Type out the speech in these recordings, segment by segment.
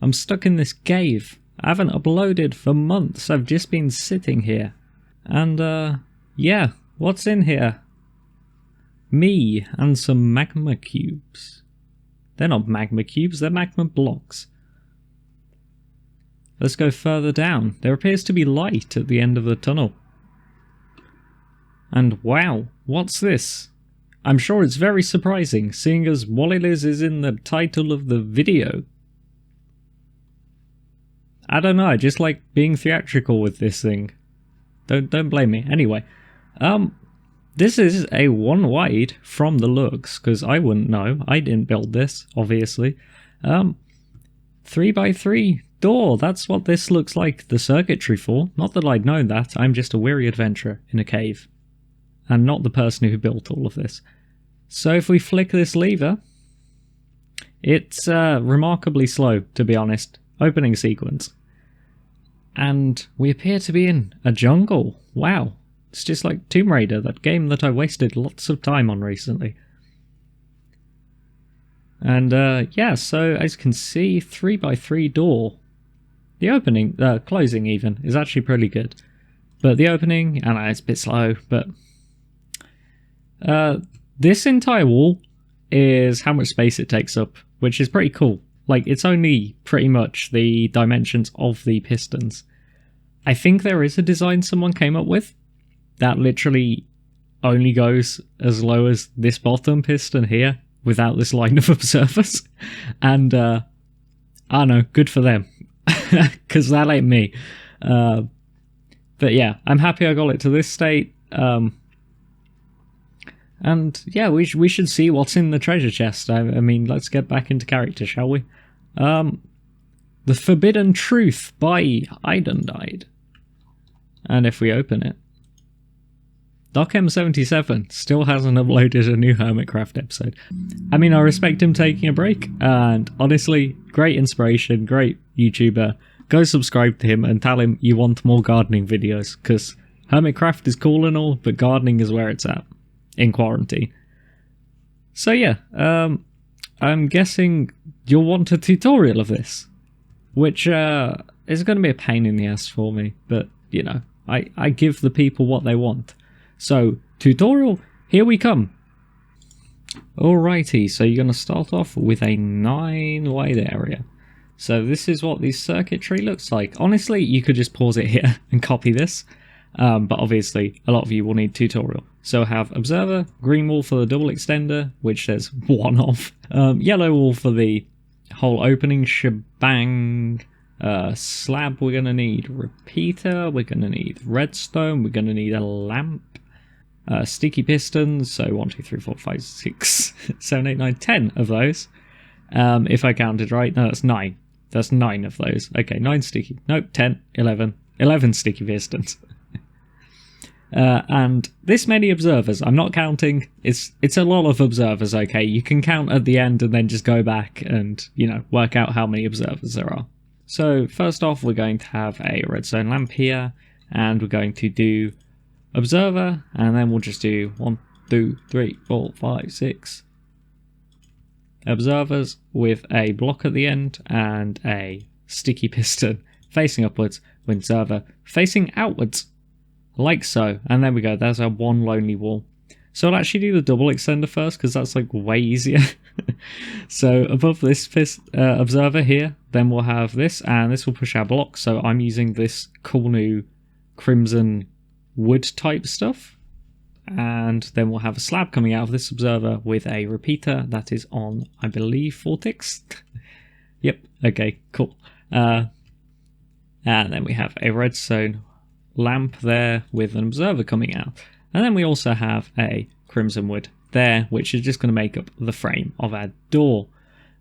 I'm stuck in this cave. I haven't uploaded for months. I've just been sitting here. And, yeah, what's in here? Me and some magma cubes. They're not magma cubes, they're magma blocks. Let's go further down. There appears to be light at the end of the tunnel. And wow, what's this? I'm sure it's very surprising, seeing as what it is in the title of the video. I don't know, I just like being theatrical with this thing. Don't blame me. Anyway, this is a one wide from the looks, because I wouldn't know. I didn't build this, obviously. 3x3 door, that's what this looks like the circuitry for. Not that I'd known that, I'm just a weary adventurer in a cave. And not the person who built all of this. So if we flick this lever, it's remarkably slow, to be honest. Opening sequence. And we appear to be in a jungle. Wow. It's just like Tomb Raider, that game that I wasted lots of time on recently. And yeah, so as you can see, 3x3 door. The opening, closing even, is actually pretty good. But the opening, I know it's a bit slow, but this entire wall is how much space it takes up, which is pretty cool. Like, it's only pretty much the dimensions of the pistons. I think there is a design someone came up with that literally only goes as low as this bottom piston here without this line of observers. And, I don't know, good for them. Because that ain't me. But yeah, I'm happy I got it to this state. And yeah, we should see what's in the treasure chest. I mean, let's get back into character, shall we? The Forbidden Truth by Idendide. And if we open it, DocM77 still hasn't uploaded a new Hermitcraft episode. I mean, I respect him taking a break, and honestly, great inspiration, great YouTuber. Go subscribe to him and tell him you want more gardening videos, because Hermitcraft is cool and all, but gardening is where it's at. In quarantine. So yeah, I'm guessing you'll want a tutorial of this, which is going to be a pain in the ass for me, but you know, I give the people what they want. So, tutorial, here we come. Alrighty, so you're going to start off with a 9 wide area. So this is what the circuitry looks like. Honestly, you could just pause it here and copy this. But obviously, a lot of you will need tutorial. So I have observer, green wall for the double extender, which there's one of, yellow wall for the whole opening shebang, slab we're going to need, repeater, we're going to need redstone, we're going to need a lamp, sticky pistons, so 1, 2, 3, 4, 5, 6, 7, 8, 9, 10 of those. If I counted right, no, that's 9. That's 9 of those. Okay, 9 sticky, nope, 10, 11 sticky pistons. And this many observers, I'm not counting, it's a lot of observers, okay? You can count at the end and then just go back and, you know, work out how many observers there are. So first off, we're going to have a redstone lamp here, and we're going to do observer, and then we'll just do 1, 2, 3, 4, 5, 6 observers with a block at the end and a sticky piston facing upwards with observer facing outwards. Like so, and there we go, there's our one lonely wall. So I'll actually do the double extender first, because that's like way easier. So above this observer here, then we'll have this, and this will push our block. So I'm using this cool new crimson wood type stuff. And then we'll have a slab coming out of this observer with a repeater that is on, I believe, 4 ticks. Yep, okay, cool. And then we have a redstone lamp there with an observer coming out, and then we also have a crimson wood there, which is just going to make up the frame of our door.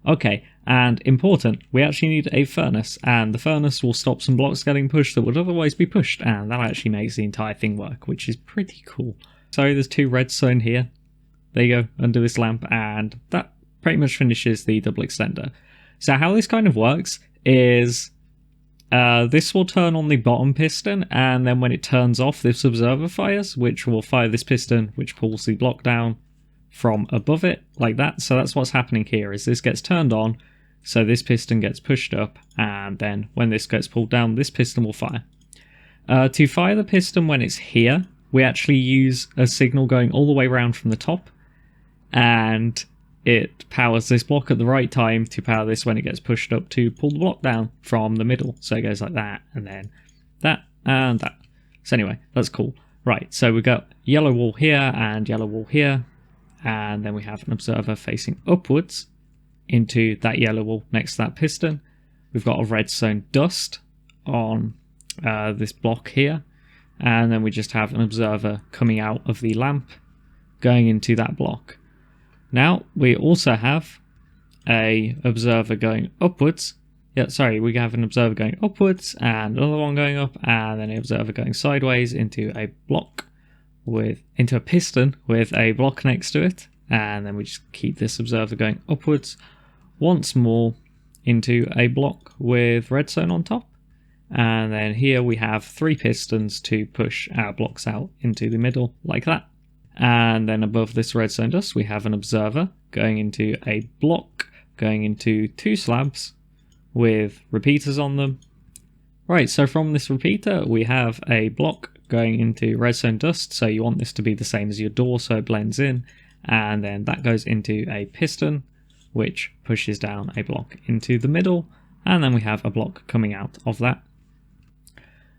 Okay, and important, we actually need a furnace, and the furnace will stop some blocks getting pushed that would otherwise be pushed, and that actually makes the entire thing work, which is pretty cool. So there's 2 redstone here, there you go, under this lamp, and that pretty much finishes the double extender. So how this kind of works is this will turn on the bottom piston, and then when it turns off, this observer fires, which will fire this piston, which pulls the block down from above it, like that. So that's what's happening here, is this gets turned on, So this piston gets pushed up, and then when this gets pulled down, this piston will fire. To fire the piston when it's here, we actually use a signal going all the way around from the top, and it powers this block at the right time to power this when it gets pushed up to pull the block down from the middle. So it goes like that, and then that, and that. So anyway, that's cool. Right, so we've got yellow wall here and yellow wall here, and then we have an observer facing upwards into that yellow wall next to that piston. We've got a redstone dust on this block here, and then we just have an observer coming out of the lamp going into that block. Now we also have a observer going upwards. Yeah, sorry, we have an observer going upwards and another one going up, and then an observer going sideways into a block into a piston with a block next to it, and then we just keep this observer going upwards once more into a block with redstone on top. And then here we have 3 pistons to push our blocks out into the middle like that. And then above this redstone dust we have an observer going into a block going into 2 slabs with repeaters on them. Right, so from this repeater we have a block going into redstone dust, so you want this to be the same as your door so it blends in, and then that goes into a piston which pushes down a block into the middle, and then we have a block coming out of that.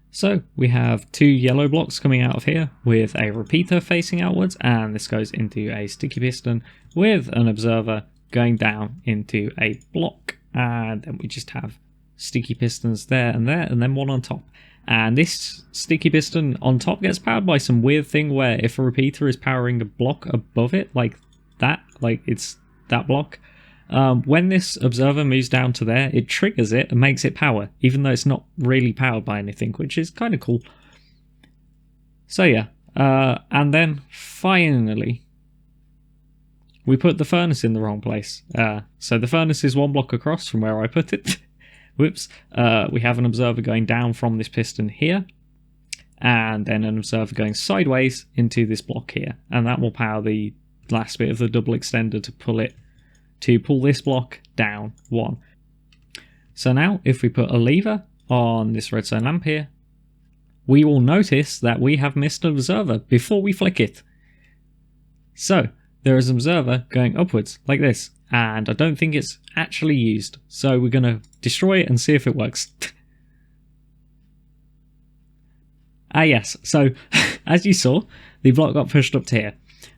So we have 2 yellow blocks coming out of here with a repeater facing outwards, and this goes into a sticky piston with an observer going down into a block, and then we just have sticky pistons there, and then one on top. And this sticky piston on top gets powered by some weird thing where if a repeater is powering a block above it, like that, like it's that block, when this observer moves down to there, it triggers it and makes it power, even though it's not really powered by anything, which is kind of cool. So yeah, and then finally, we put the furnace in the wrong place. So the furnace is 1 block across from where I put it. Whoops. We have an observer going down from this piston here, and then an observer going sideways into this block here, and that will power the last bit of the double extender to pull this block down 1. So now if we put a lever on this redstone lamp here, we will notice that we have missed an observer before we flick it. So there is an observer going upwards like this, and I don't think it's actually used, so we're going to destroy it and see if it works. Yes, so as you saw, the block got pushed up to here.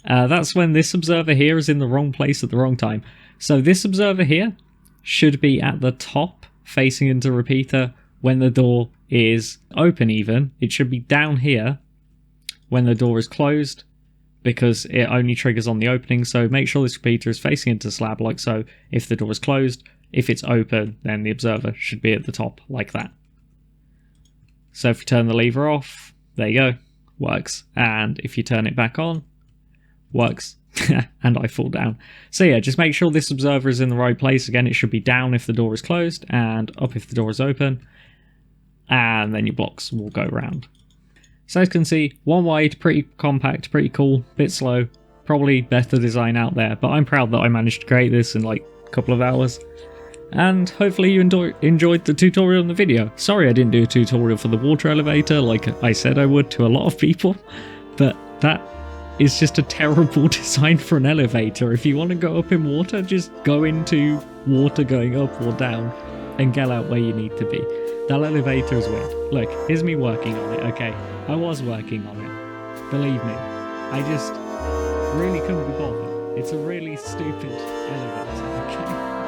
That's when this observer here is in the wrong place at the wrong time. So this observer here should be at the top facing into repeater when the door is open even. It should be down here when the door is closed, because it only triggers on the opening. So make sure this repeater is facing into the slab like so if the door is closed. If it's open, then the observer should be at the top like that. So if you turn the lever off, there you go, works. And if you turn it back on, works. And I fall down. So yeah, just make sure this observer is in the right place. Again, it should be down if the door is closed and up if the door is open, and then your blocks will go round. So as you can see, 1 wide, pretty compact, pretty cool, bit slow, probably better design out there, but I'm proud that I managed to create this in like a couple of hours. And hopefully you enjoyed the tutorial in the video. Sorry I didn't do a tutorial for the water elevator like I said I would to a lot of people, but that is just a terrible design for an elevator. If you want to go up in water, just go into water going up or down and get out where you need to be. That elevator is weird. Look, here's me working on it, okay? I was working on it. Believe me. I just really couldn't be bothered. It's a really stupid elevator, okay?